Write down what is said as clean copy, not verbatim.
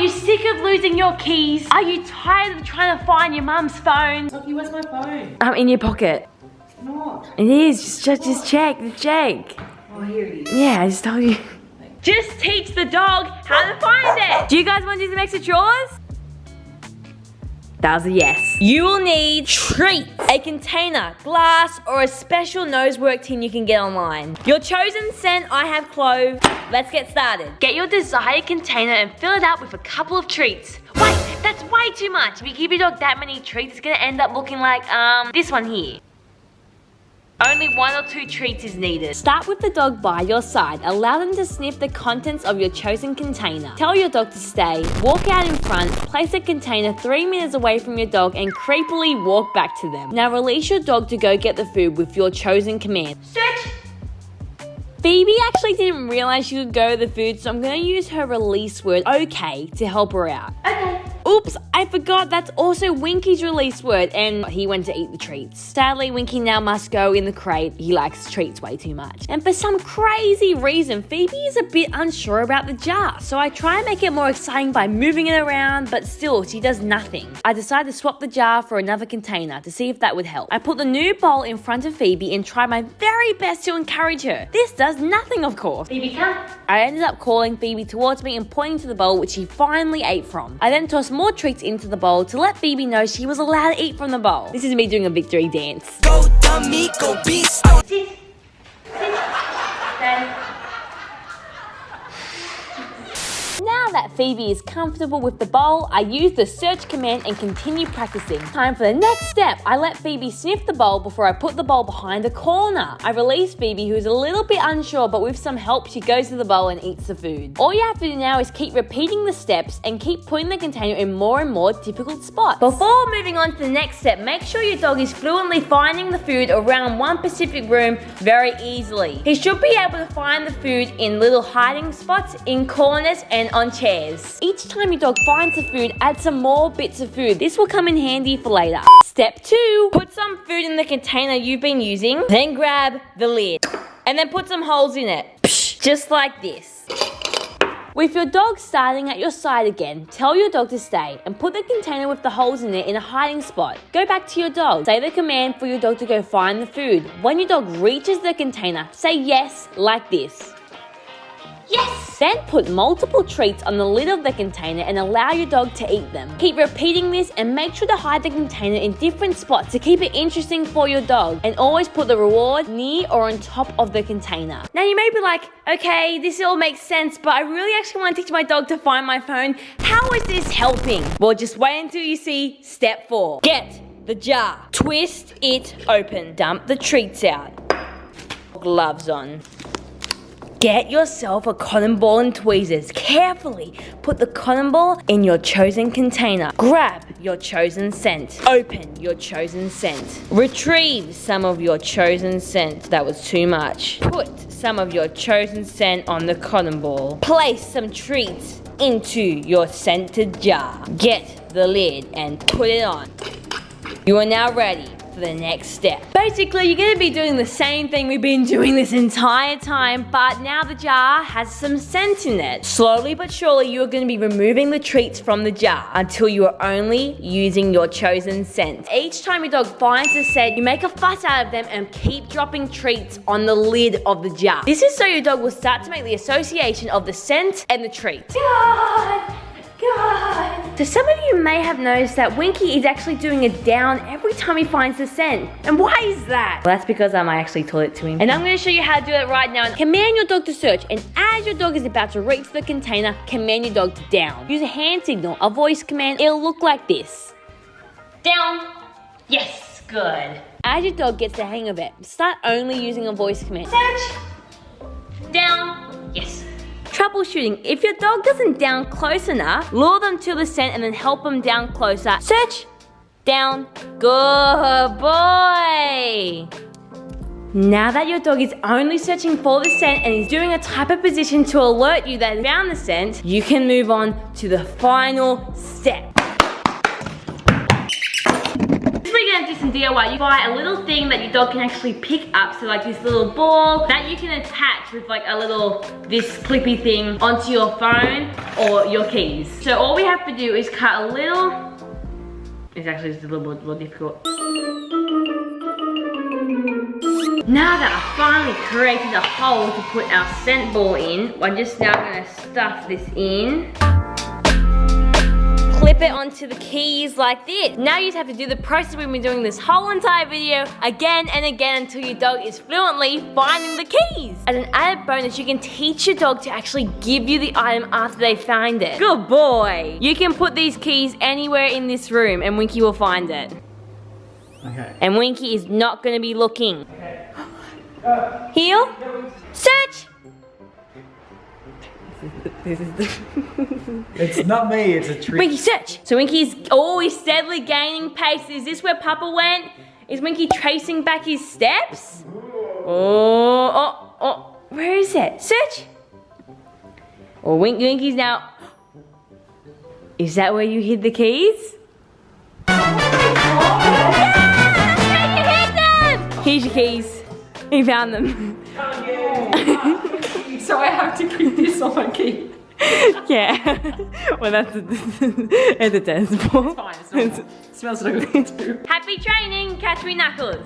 you sick of losing your keys? Are you tired of trying to find your mum's phone? Sockie, where's my phone? In your pocket. It's not. It is. Just check. Oh, here it is. Yeah, I just told you. Just teach the dog how to find it. Do you guys want to do some extra chores? That was a yes. You will need treats, a container, glass, or a special nosework tin you can get online. Your chosen scent, I have clove. Let's get started. Get your desired container and fill it up with a couple of treats. Wait, that's way too much. If you give your dog that many treats, it's gonna end up looking like, this one here. Only 1 or 2 treats is needed. Start with the dog by your side. Allow them to sniff the contents of your chosen container. Tell your dog to stay. Walk out in front, place a container 3 meters away from your dog and creepily walk back to them. Now release your dog to go get the food with your chosen command. Search! Phoebe actually didn't realize she could go to the food, so I'm going to use her release word, okay, to help her out. Okay. Oops, I forgot that's also Winky's release word, and he went to eat the treats. Sadly, Winky now must go in the crate. He likes treats way too much. And for some crazy reason, Phoebe is a bit unsure about the jar, so I try and make it more exciting by moving it around, but still, she does nothing. I decide to swap the jar for another container to see if that would help. I put the new bowl in front of Phoebe and try my very best to encourage her. This does nothing, of course. Phoebe, come. I ended up calling Phoebe towards me and pointing to the bowl, which she finally ate from. I then tossed more treats into the bowl to let Phoebe know she was allowed to eat from the bowl. This is me doing a victory dance. Go dummy, go beast. Sit. Stand. Now that Phoebe is comfortable with the bowl, I use the search command and continue practicing. Time for the next step. I let Phoebe sniff the bowl before I put the bowl behind a corner. I release Phoebe, who's a little bit unsure, but with some help, she goes to the bowl and eats the food. All you have to do now is keep repeating the steps and keep putting the container in more and more difficult spots. Before moving on to the next step, make sure your dog is fluently finding the food around one specific room very easily. He should be able to find the food in little hiding spots, in corners, and on chairs. Each time your dog finds the food, add some more bits of food. This will come in handy for later. Step 2, put some food in the container you've been using, then grab the lid, and then put some holes in it. Just like this. With your dog starting at your side again, tell your dog to stay and put the container with the holes in it in a hiding spot. Go back to your dog. Say the command for your dog to go find the food. When your dog reaches the container, say yes like this. Yes! Then put multiple treats on the lid of the container and allow your dog to eat them. Keep repeating this and make sure to hide the container in different spots to keep it interesting for your dog. And always put the reward near or on top of the container. Now you may be like, okay, this all makes sense, but I really actually want to teach my dog to find my phone. How is this helping? Well, just wait until you see step 4. Get the jar. Twist it open. Dump the treats out. Gloves on. Get yourself a cotton ball and tweezers. Carefully put the cotton ball in your chosen container. Grab your chosen scent. Open your chosen scent. Retrieve some of your chosen scent. That was too much. Put some of your chosen scent on the cotton ball. Place some treats into your scented jar. Get the lid and put it on. You are now ready for the next step. Basically, you're going to be doing the same thing we've been doing this entire time, but now the jar has some scent in it. Slowly but surely, you're going to be removing the treats from the jar until you are only using your chosen scent. Each time your dog finds a scent, you make a fuss out of them and keep dropping treats on the lid of the jar. This is so your dog will start to make the association of the scent and the treat. God! So some of you may have noticed that Winky is actually doing a down every time he finds the scent. And why is that? Well, that's because I actually told it to him. And I'm going to show you how to do it right now. Command your dog to search, and as your dog is about to reach the container, command your dog to down. Use a hand signal, a voice command. It'll look like this. Down. Yes, good. As your dog gets the hang of it, start only using a voice command. Search. Down. Yes. Troubleshooting. If your dog doesn't down close enough, lure them to the scent and then help them down closer. Search. Down. Good boy. Now that your dog is only searching for the scent and is doing a type of position to alert you that he found the scent, you can move on to the final step. This is where you're you're gonna do some DIY, you buy a little thing that your dog can actually pick up. So like this little ball that you can attach with like a little, this clippy thing onto your phone or your keys. So all we have to do is cut a little, it's actually just a little more difficult. Now that I finally created a hole to put our scent ball in, I'm just now gonna stuff this in. Clip it onto the keys like this. Now you just have to do the process we've been doing this whole entire video again and again until your dog is fluently finding the keys. As an added bonus, you can teach your dog to actually give you the item after they find it. Good boy. You can put these keys anywhere in this room and Winky will find it. Okay. And Winky is not gonna be looking. Okay. Heel. Search. It's not me, it's a trick. Winky, search. So Winky's always steadily gaining pace. Is this where Papa went? Is Winky tracing back his steps? Oh, where is it? Search. Oh, Winky's now. Is that where you hid the keys? Here's your keys. He found them. So I have to keep this on my key. Yeah. Well, that's it's a test ball. It's fine, it's not. It smells so good too. Happy training, catch me knuckles.